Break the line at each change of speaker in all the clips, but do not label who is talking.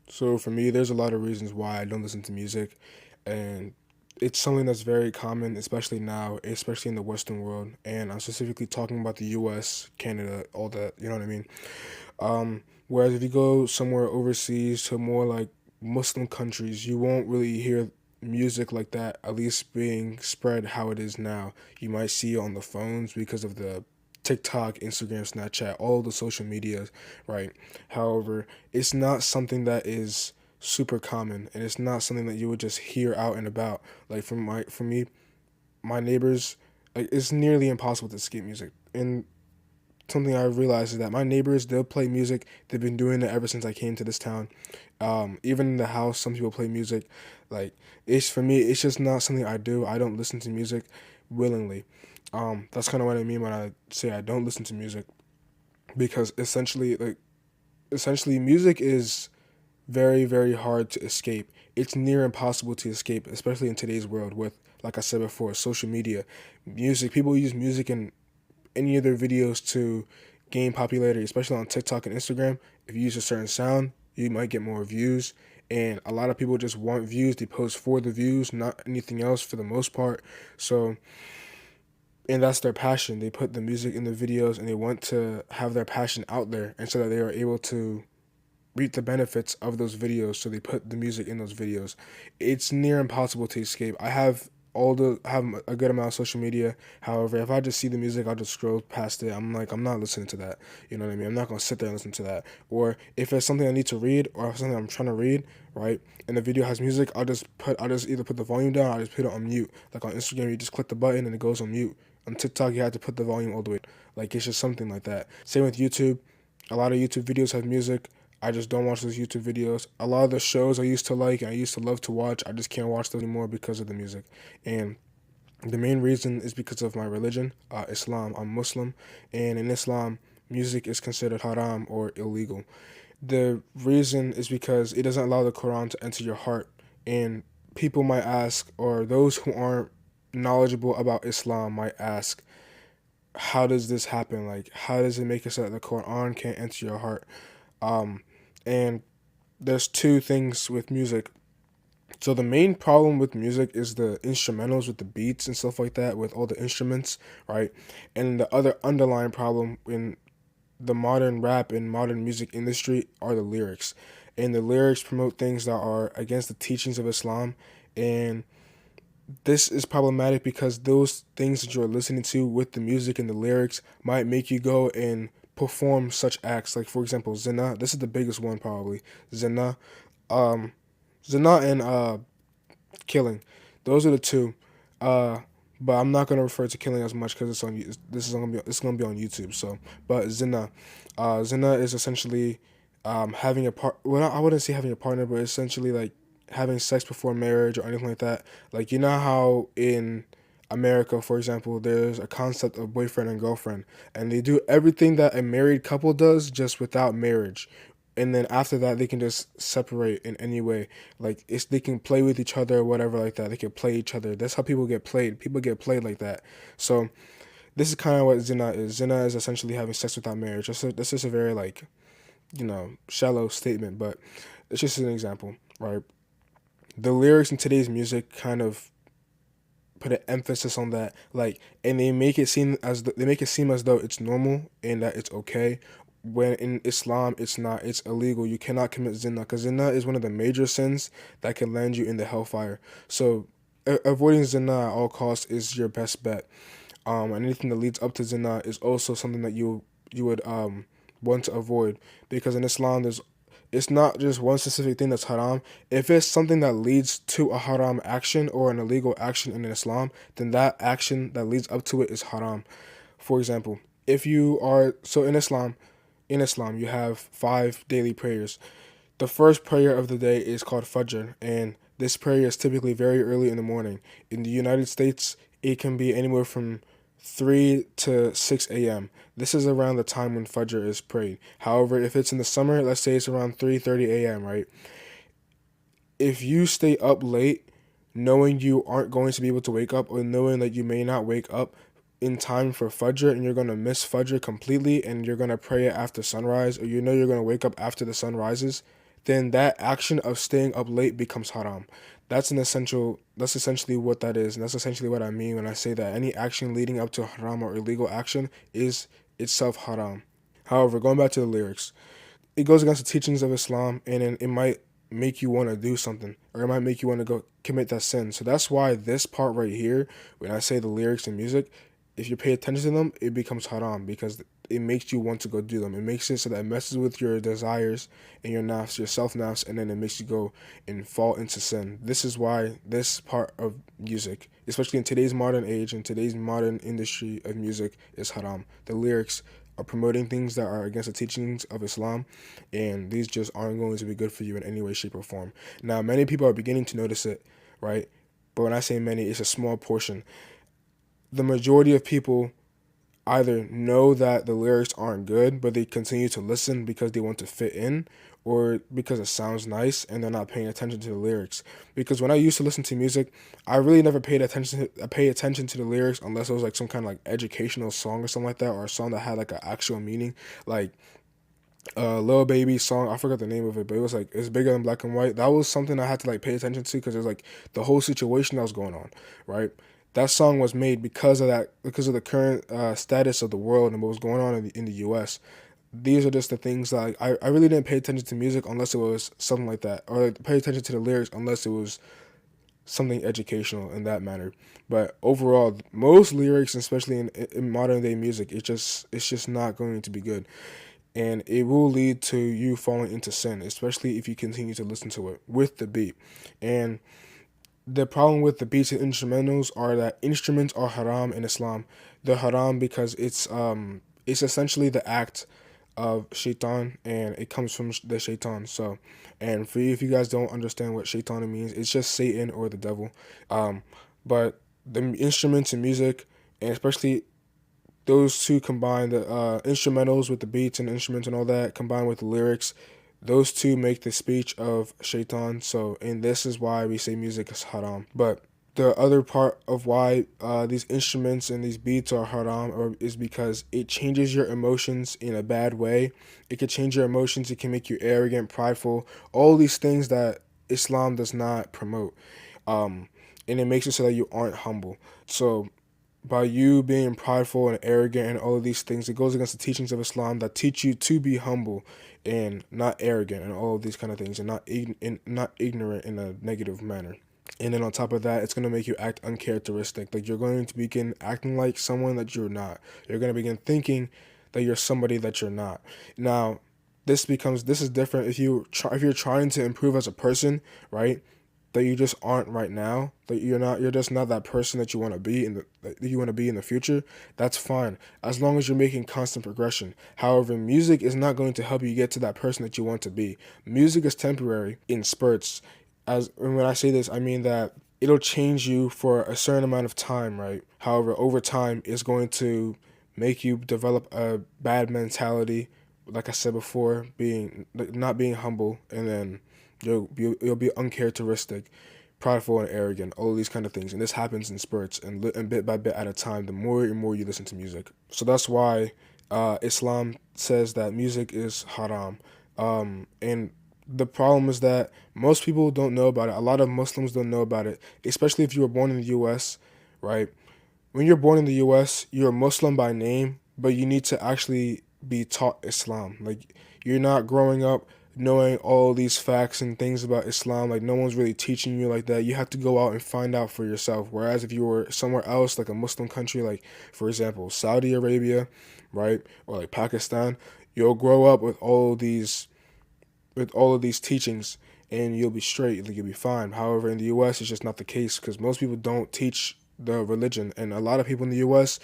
So for me, there's a lot of reasons why I don't listen to music, and it's something that's very common, especially now, especially in the Western world. And I'm specifically talking about the U.S., Canada, all that. You know what I mean? Whereas if you go somewhere overseas to more like Muslim countries, you won't really hear music like that, at least being spread how it is now. You might see it on the phones because of the TikTok, Instagram, Snapchat, all the social medias, right? However, it's not something that is super common, and it's not something that you would just hear out and about. Like for me, my neighbors, like it's nearly impossible to skip music. And something I realized is that my neighbors, they'll play music. They've been doing it ever since I came to this town. Even in the house, some people play music. Like it's for me, it's just not something I do. I don't listen to music willingly. That's kind of what I mean when I say I don't listen to music, because essentially music is very, very hard to escape. It's near impossible to escape, especially in today's world with, like I said before, social media, music. People use music in any of their videos to gain popularity, especially on TikTok and Instagram. If you use a certain sound, you might get more views. And a lot of people just want views. They post for the views, not anything else for the most part. So, and that's their passion. They put the music in the videos and they want to have their passion out there, and so that they are able to reap the benefits of those videos. So they put the music in those videos. It's near impossible to escape. I have a good amount of social media. However, if I just see the music, I'll just scroll past it. I'm like, I'm not listening to that. You know what I mean? I'm not gonna sit there and listen to that. Or if it's something I need to read, or if something I'm trying to read, right, and the video has music, I'll just either put the volume down, or I just put it on mute. Like on Instagram, you just click the button and it goes on mute. On TikTok, you have to put the volume all the way. Like it's just something like that. Same with YouTube. A lot of YouTube videos have music. I just don't watch those YouTube videos. A lot of the shows I used to like and I used to love to watch, I just can't watch those anymore because of the music. And the main reason is because of my religion, Islam. I'm Muslim, and in Islam, music is considered haram or illegal. The reason is because it doesn't allow the Quran to enter your heart. And people might ask, or those who aren't knowledgeable about Islam might ask, how does this happen? Like, how does it make it so that the Quran can't enter your heart? Um, and there's two things with music. So the main problem with music is the instrumentals with the beats and stuff like that, with all the instruments, right? And the other underlying problem in the modern rap and modern music industry are the lyrics. And the lyrics promote things that are against the teachings of Islam. And this is problematic because those things that you're listening to with the music and the lyrics might make you go and perform such acts. Like, for example, zina. This is the biggest one, probably. Zina. Um, Zina and killing. Those are the two. Uh, but I'm not gonna refer to killing as much because it's gonna be on YouTube. So, but zina, zina is essentially having a part. Well, I wouldn't say having a partner, but essentially like having sex before marriage or anything like that. Like you know how in America, for example, there's a concept of boyfriend and girlfriend, and they do everything that a married couple does just without marriage. And then after that, they can just separate in any way. Like they can play with each other or whatever like that. They can play each other. That's how people get played. People get played like that. So this is kind of what zina is. Zina is essentially having sex without marriage. That's just a very like shallow statement, but it's just an example, right? The lyrics in today's music kind of put an emphasis on that, like, and they make it seem as though it's normal and that it's okay. When in Islam, it's not. It's illegal. You cannot commit zina because zina is one of the major sins that can land you in the hellfire. So, avoiding zina at all costs is your best bet. And anything that leads up to zina is also something that you would want to avoid, because in Islam there's it's not just one specific thing that's haram. If it's something that leads to a haram action or an illegal action in Islam, then that action that leads up to it is haram. For example, if you are so in Islam you have 5 daily prayers. The first prayer of the day is called Fajr, and this prayer is typically very early in the morning. In the United States, it can be anywhere from 3 to 6 a.m. This is around the time when Fajr is prayed. However, if it's in the summer, let's say it's around 3:30 a.m., right? If you stay up late knowing you aren't going to be able to wake up, or knowing that you may not wake up in time for Fajr and you're going to miss Fajr completely and you're going to pray it after sunrise, or you know you're going to wake up after the sun rises, then that action of staying up late becomes haram. That's essentially what that is, and that's essentially what I mean when I say that any action leading up to haram or illegal action is itself haram. However, going back to the lyrics, it goes against the teachings of Islam, and then it might make you want to do something, or it might make you want to go commit that sin. So that's why this part right here, when I say the lyrics and music, if you pay attention to them, it becomes haram because it makes you want to go do them. It makes it so that it messes with your desires and your nafs, your self nafs, and then it makes you go and fall into sin. This is why this part of music, especially in today's modern age and today's modern industry of music, is haram. The lyrics are promoting things that are against the teachings of Islam, and these just aren't going to be good for you in any way, shape, or form. Now, many people are beginning to notice it, right? But when I say many, it's a small portion. The majority of people either know that the lyrics aren't good, but they continue to listen because they want to fit in, or because it sounds nice and they're not paying attention to the lyrics. Because when I used to listen to music, I really never pay attention to the lyrics unless it was like some kind of like educational song or something like that, or a song that had like an actual meaning. Like Lil Baby song, I forgot the name of it, but it was like it's bigger than black and white. That was something I had to like pay attention to because it was like the whole situation that was going on, right? That song was made because of that, because of the current status of the world and what was going on in the U.S. These are just the things that I really didn't pay attention to music unless it was something like that, or like, pay attention to the lyrics unless it was something educational in that manner. But overall, most lyrics, especially in modern day music, it's just not going to be good, and it will lead to you falling into sin, especially if you continue to listen to it with the beat. And the problem with the beats and instrumentals are that instruments are haram in Islam. They're haram because it's essentially the act of shaitan, and it comes from the shaitan. So, and for you, if you guys don't understand what shaitan means, it's just Satan or the devil. Um, but the instruments and music, and especially those two combined, the instrumentals with the beats and instruments and all that, combined with the lyrics, those two make the speech of shaitan. So, and this is why we say music is haram. But the other part of why these instruments and these beats are haram is because it changes your emotions in a bad way. It can change your emotions. It can make you arrogant, prideful, all these things that Islam does not promote. Um, and it makes it so that you aren't humble. So by you being prideful and arrogant and all of these things, it goes against the teachings of Islam that teach you to be humble and not arrogant and all of these kind of things, and not ignorant in a negative manner. And then on top of that, it's going to make you act uncharacteristic. Like you're going to begin acting like someone that you're not. You're going to begin thinking that you're somebody that you're not. Now, this is different if you're trying to improve as a person, right? That you just aren't right now, that you're just not that person that you want to be in the future. That's fine as long as you're making constant progression. However, music is not going to help you get to that person that you want to be. Music is temporary in spurts. And when I say this, I mean that it'll change you for a certain amount of time, right? However, over time it's going to make you develop a bad mentality, like I said before, being not being humble, and then you'll be uncharacteristic, prideful and arrogant, all of these kind of things. And this happens in spurts and bit by bit at a time, the more and more you listen to music. So that's why Islam says that music is haram. And the problem is that most people don't know about it. A lot of Muslims don't know about it, especially if you were born in the U.S., right? When you're born in the U.S., you're a Muslim by name, but you need to actually be taught Islam. Like, you're not growing up knowing all these facts and things about Islam. Like, no one's really teaching you like that. You have to go out and find out for yourself. Whereas if you were somewhere else, like a Muslim country, like, for example, Saudi Arabia, right, or like Pakistan, you'll grow up with all of these teachings, and you'll be straight, you'll be fine. However, in the U.S., it's just not the case because most people don't teach the religion, and a lot of people in the U.S.,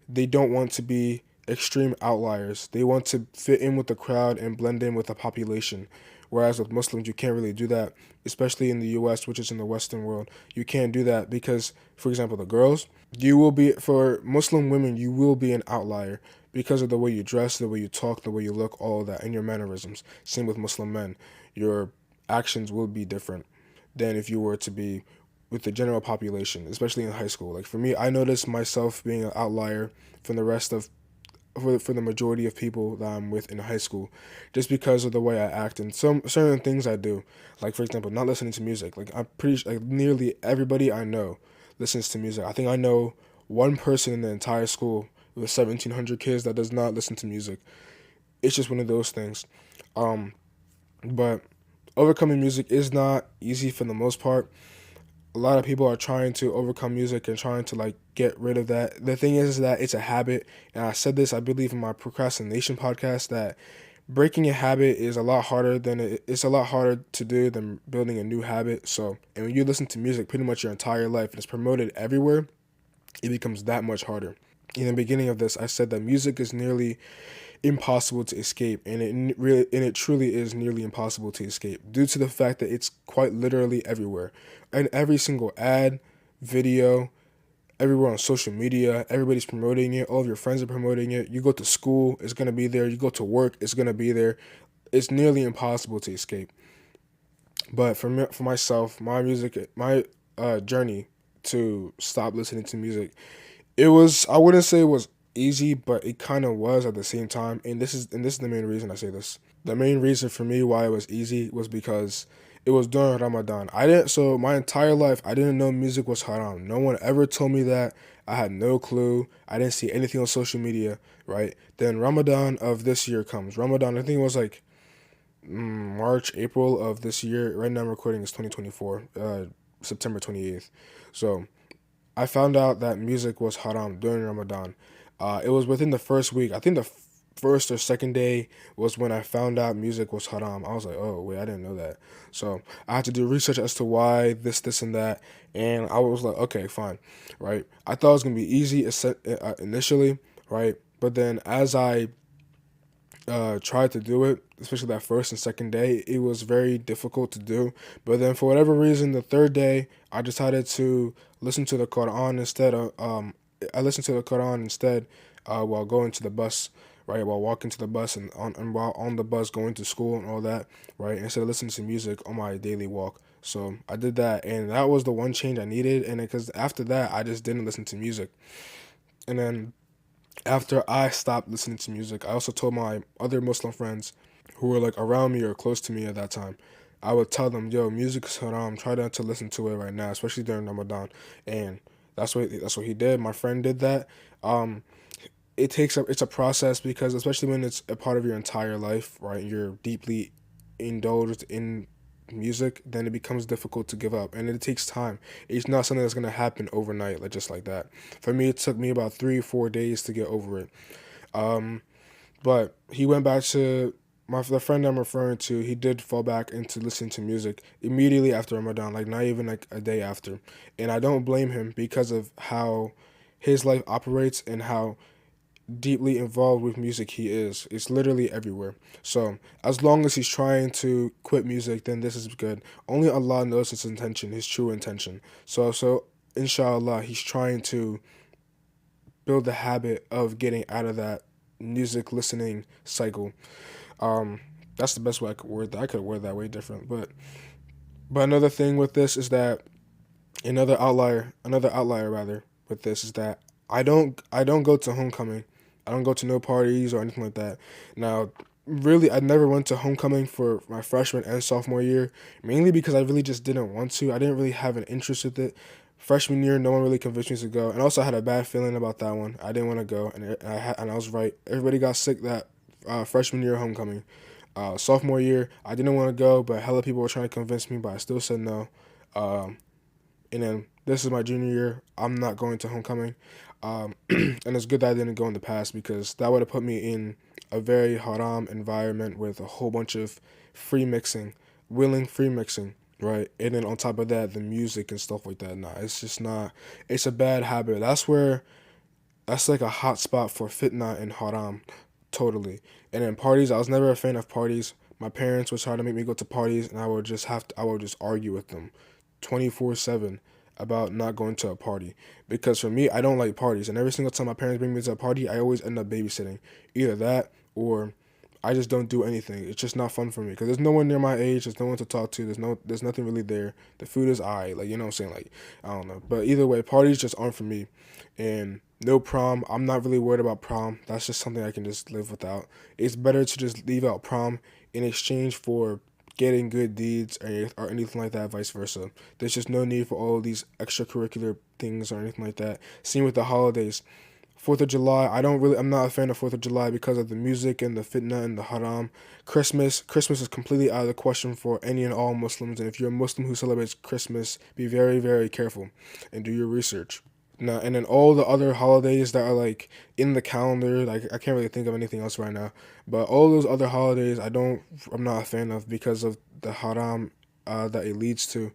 they don't want to be extreme outliers. They want to fit in with the crowd and blend in with the population. Whereas with Muslims, you can't really do that, especially in the U.S., which is in the Western world. You can't do that because, for example, the girls, for Muslim women, you will be an outlier because of the way you dress, the way you talk, the way you look, all of that, and your mannerisms. Same with Muslim men. Your actions will be different than if you were to be with the general population, especially in high school. Like for me, I noticed myself being an outlier from the rest of for the majority of people that I'm with in high school, just because of the way I act and some certain things I do. Like for example, not listening to music. Like I'm pretty like nearly everybody I know listens to music. I think I know one person in the entire school with 1,700 kids that does not listen to music. It's just one of those things. Um, but overcoming music is not easy for the most part. A lot of people are trying to overcome music and trying to like get rid of that. The thing is that it's a habit, and I said this I believe in my procrastination podcast that breaking a habit is a lot harder than it's a lot harder to do than building a new habit. So, and when you listen to music pretty much your entire life and it's promoted everywhere, it becomes that much harder. In the beginning of this, I said that music is nearly impossible to escape, and it truly is nearly impossible to escape due to the fact that it's quite literally everywhere, and every single ad, video, everywhere on social media, everybody's promoting it. All of your friends are promoting it. You go to school, it's gonna be there. You go to work, it's gonna be there. It's nearly impossible to escape. But for me, for myself, my journey to stop listening to music, it was I wouldn't say it was easy, but it kind of was at the same time. And this is the main reason I say this. The main reason for me why it was easy was because it was during Ramadan. I didn't so my entire life I didn't know music was haram. No one ever told me that. I had no clue. I didn't see anything on social media, right? Then Ramadan of this year comes. Ramadan, I think it was like March, April of this year. Right now I'm recording is 2024, September 28th. So I found out that music was haram during Ramadan. It was within the first week. I think the first or second day was when I found out music was haram. I was like, oh wait, I didn't know that. So I had to do research as to why this, and that, and I was like, okay, fine, right. I thought it was gonna be easy initially, right, but then as I tried to do it, especially that first and second day, it was very difficult to do. But then, for whatever reason, the third day, I decided to listen to the Quran instead of. I listened to the Quran instead while going to the bus, right? While walking to the bus and while on the bus going to school and all that, right? Instead of listening to music on my daily walk. So I did that, and that was the one change I needed. And because after that, I just didn't listen to music. And then after I stopped listening to music, I also told my other Muslim friends who were like around me or close to me at that time. I would tell them, "Yo, music is haram. Try not to listen to it right now, especially during Ramadan." And that's what he did. My friend did that. Um, it's a process because especially when it's a part of your entire life, right? You're deeply indulged in music, then it becomes difficult to give up, and it takes time. It's not something that's gonna happen overnight, like just like that. For me, it took me about 3 or 4 days to get over it. Um, but he went back to the friend I'm referring to. He did fall back into listening to music immediately after Ramadan, like not even like a day after. And I don't blame him because of how his life operates and how deeply involved with music he is. It's literally everywhere. So as long as he's trying to quit music, then this is good. Only Allah knows his intention, his true intention. So inshallah, he's trying to build the habit of getting out of that music listening cycle. Um, that's the best way I could word that. I could word that way different, but another thing with this is that another outlier rather with this is that I don't go to homecoming. I don't go to no parties or anything like that. Now, really, I never went to homecoming for my freshman and sophomore year, mainly because I really just didn't want to. I didn't really have an interest with it. Freshman year, no one really convinced me to go, and also I had a bad feeling about that one. I didn't want to go, and I was right. Everybody got sick that freshman year homecoming. Sophomore year, I didn't want to go, but hella people were trying to convince me, but I still said no. Um, and then this is my junior year. I'm not going to homecoming. And it's good that I didn't go in the past because that would have put me in a very haram environment with a whole bunch of free mixing, willing free mixing, right? And then on top of that, the music and stuff like that. Nah, it's just not. It's a bad habit. That's like a hot spot for fitna and haram, totally. And then parties, I was never a fan of parties. My parents would try to make me go to parties, and I would just argue with them, 24/7 about not going to a party. Because for me, I don't like parties, and every single time my parents bring me to a party, I always end up babysitting. Either that or I just don't do anything. It's just not fun for me because there's no one near my age. There's no one to talk to. There's nothing really there. The food is alright, like you know what I'm saying. Like I don't know, but either way, parties just aren't for me. And no prom. I'm not really worried about prom. That's just something I can just live without. It's better to just leave out prom in exchange for getting good deeds or anything like that, vice versa. There's just no need for all of these extracurricular things or anything like that. Same with the holidays. Fourth of July, I'm not a fan of Fourth of July because of the music and the fitna and the haram. Christmas is completely out of the question for any and all Muslims. And if you're a Muslim who celebrates Christmas, be very, very careful and do your research. Now, and then all the other holidays that are like in the calendar, like I can't really think of anything else right now. But all those other holidays, I'm not a fan of because of the haram that it leads to,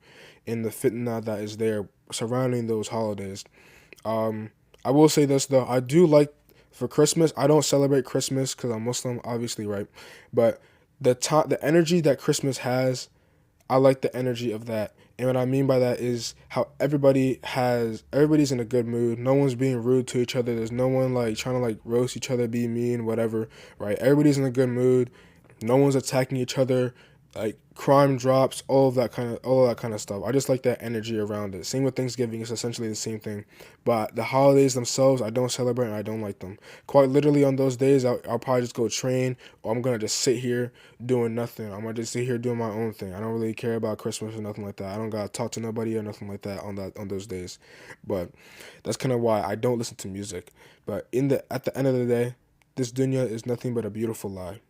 and the fitna that is there surrounding those holidays. Um, I will say this though, I do like for Christmas. I don't celebrate Christmas because I'm Muslim, obviously, right? But the energy that Christmas has, I like the energy of that. And what I mean by that is how everybody's in a good mood. No one's being rude to each other. There's no one like trying to like roast each other, be mean, whatever, right? Everybody's in a good mood. No one's attacking each other. Like crime drops, all of that kind of stuff. I just like that energy around it. Same with Thanksgiving, it's essentially the same thing. But the holidays themselves, I don't celebrate and I don't like them. Quite literally on those days, I'll probably just go train or I'm gonna just sit here doing nothing. I'm gonna just sit here doing my own thing. I don't really care about Christmas or nothing like that. I don't gotta talk to nobody or nothing like that on those days. But that's kind of why I don't listen to music. But at the end of the day, this dunya is nothing but a beautiful lie.